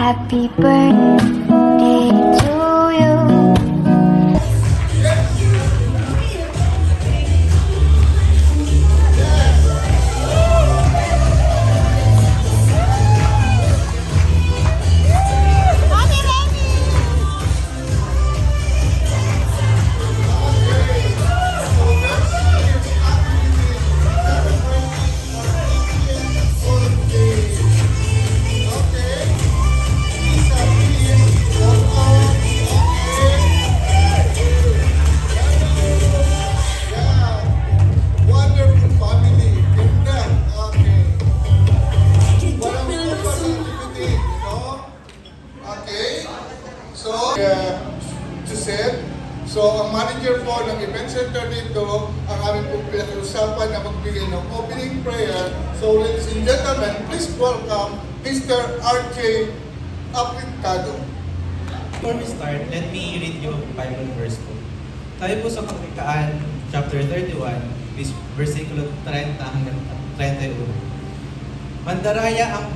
Happy birthday to you. So, ang manager po ng event center dito, ang aming pong pinag-usapan na magbigay ng opening prayer. So, ladies and gentlemen, please welcome Mr. R.J. Aplicado. Before we start, let me read you a Bible verse po. Tayo po sa Pagkakaan, chapter 31, versikulo 30 hanggang 31. Mandaraya ang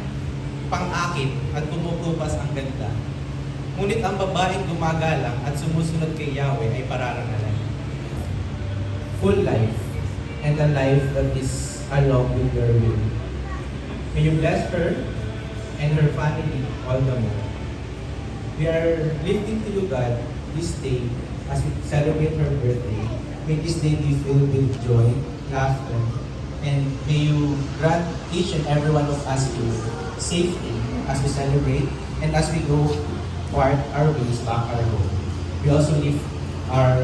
pang-akit at kumukupas ang ganda. Ngunit ang babaeng gumagalang at sumusunod kay Yahweh ay pararangalan. Full life, and a life that is along with your will. May you bless her and her family all the more. We are lifting to you, God, this day as we celebrate her birthday. May this day be filled with joy, laughter, and may you grant each and every one of us here safety as we celebrate and as we go part our ways back our home. We also leave our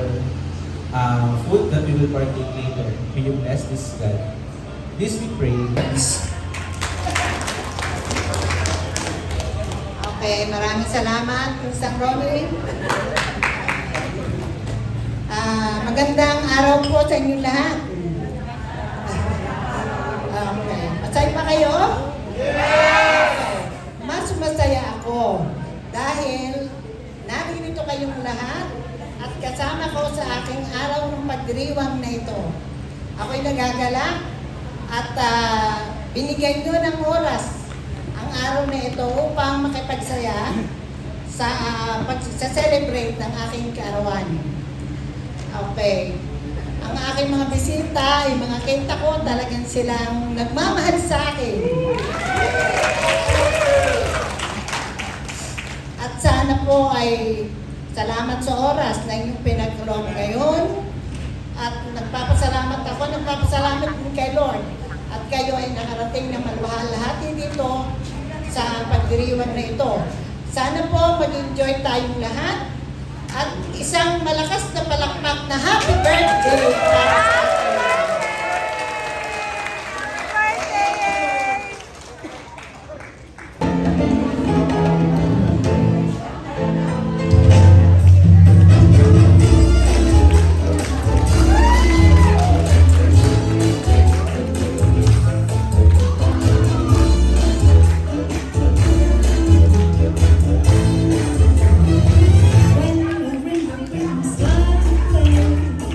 food that we will partake later. May you bless this, God. This we pray. Okay, maraming salamat, Mr. Romney. Magandang araw po sa inyo lahat. Okay. Masaya pa kayo? Yes! Mas masaya ako dahil naririto kayong lahat at kasama ko sa aking araw ng pagdiriwang na ito. Ako'y nagagalak at binigyan nyo ng oras ang araw na ito upang makipagsaya sa pag-celebrate ng aking kaarawan. Okay. Ang aking mga bisita, yung mga kita ko, talagang silang nagmamahal sa akin. At sana po ay salamat sa oras na inyong pinagkaroon ngayon. At nagpapasalamat din kay Lord. At kayo ay nakarating na malwalhati dito sa pagdiriwang na ito. Sana po mag-enjoy tayong lahat. At isang malakas na palakpak na happy birthday para sa atin.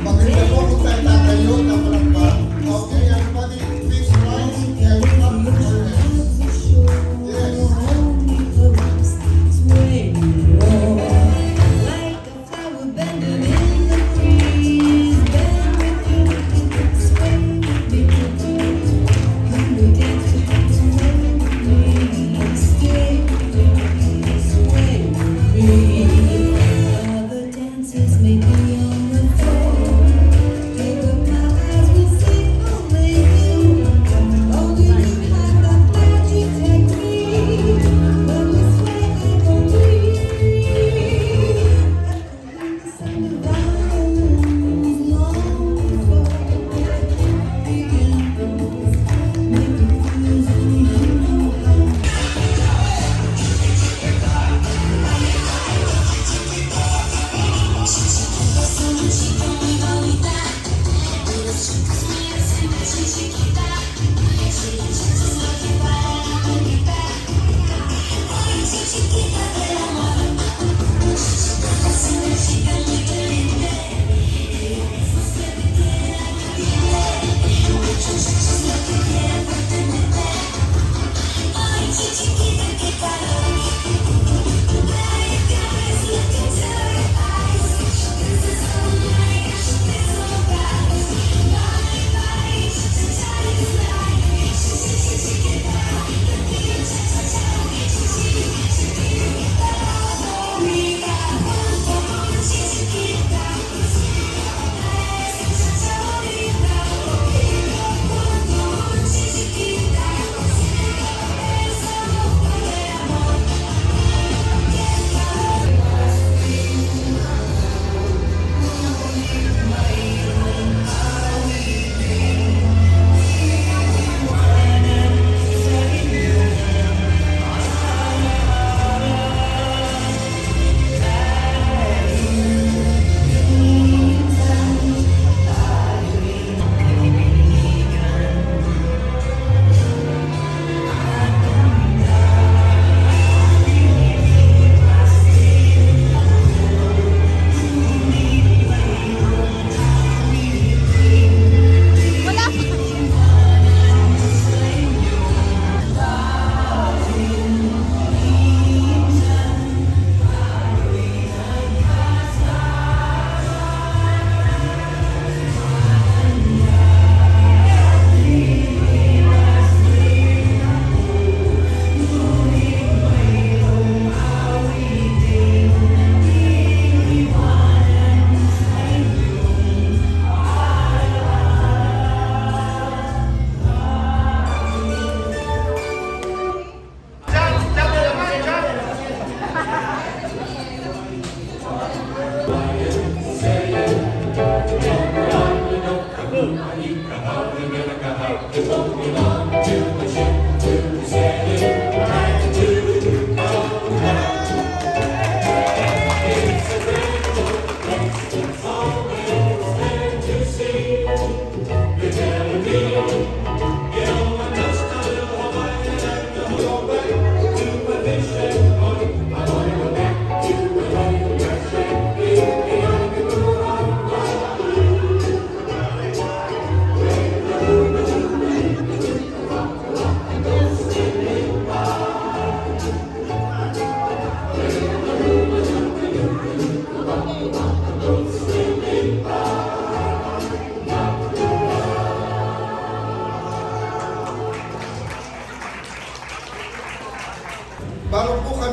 Maganda po kung tanda kayo.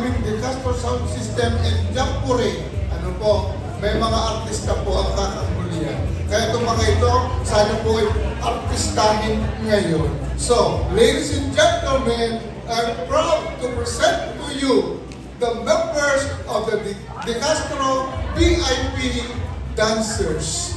aming De Castro Sound System and Jampure, ano po, may mga artista po ang kakanggulian. Kaya itong mga ito, sana po ay artistahin ngayon. So, ladies and gentlemen, I'm proud to present to you the members of the De Castro VIP Dancers.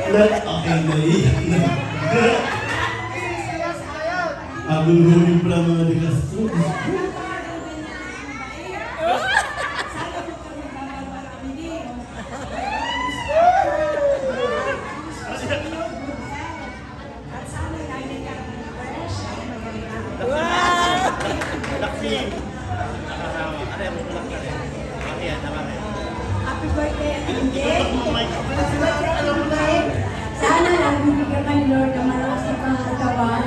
Okay, naiiyak na. Ang luluhin pala mga de Castro. Happy birthday, Ate. Sana lang bibigyan ka ni Lord ng malakas na pangatawan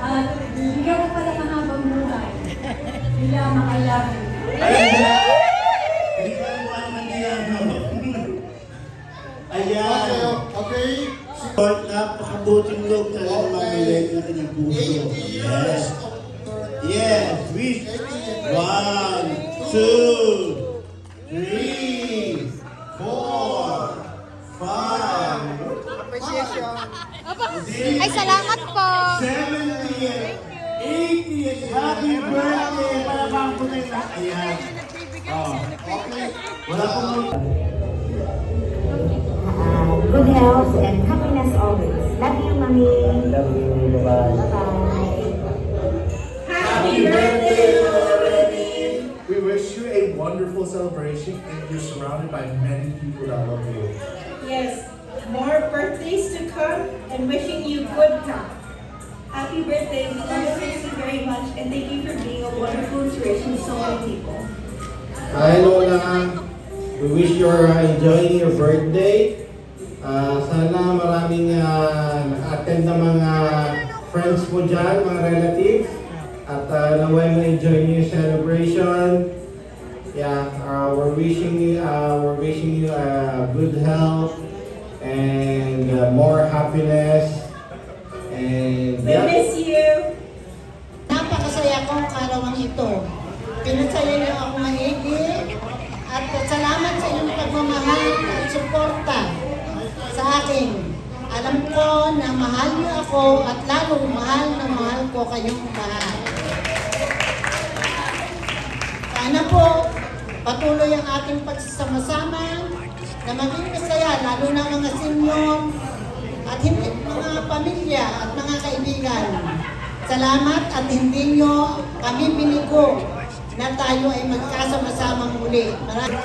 at bibigyan ka pa ng mahabang buhay. Bila makalaban. Hindi ko alam kung ano man yan. Ayan. Okay. Lord, napakabuting loob talaga mag-relate na kanyang puso. 80 years Yes. of Yes, wish. 1, 2, 3, 4, 5, Ay, salamat po. 70th, 80th, happy birthday! Palabang ko na yung lahat. Ayan. Oh, okay. Wala pong Good health and happiness always. Love you, Mommy. Love you, bye-bye. Bye-bye. happy birthday, Lorraine! We wish you a wonderful celebration and you're surrounded by many people that love you. Yes, more birthdays to come and wishing you good health. Happy birthday. We love you very much and thank you for being a wonderful inspiration to so many people. Hi, Lola. We wish you're enjoying your birthday. Sana maraming naka-attend na mga friends mo dyan, mga relatives. At naway ma-enjoy niyo yung celebration. Yeah, we're wishing you good health and more happiness. And We miss you. Napakasaya kong karawang ito. Pinasaya niyo ako maigi at salamat sa inyong pagmamahal at suporta sa akin. Alam ko na mahal niyo ako at lalong mahal na mahal ko kayong mahal. Sana po patuloy ang ating pagsasama-sama na maging masaya lalo na mga senior at hindi mga pamilya at mga kaibigan. Salamat at hindi nyo kami binigo na tayo ay magkasama-samang muli. Maraming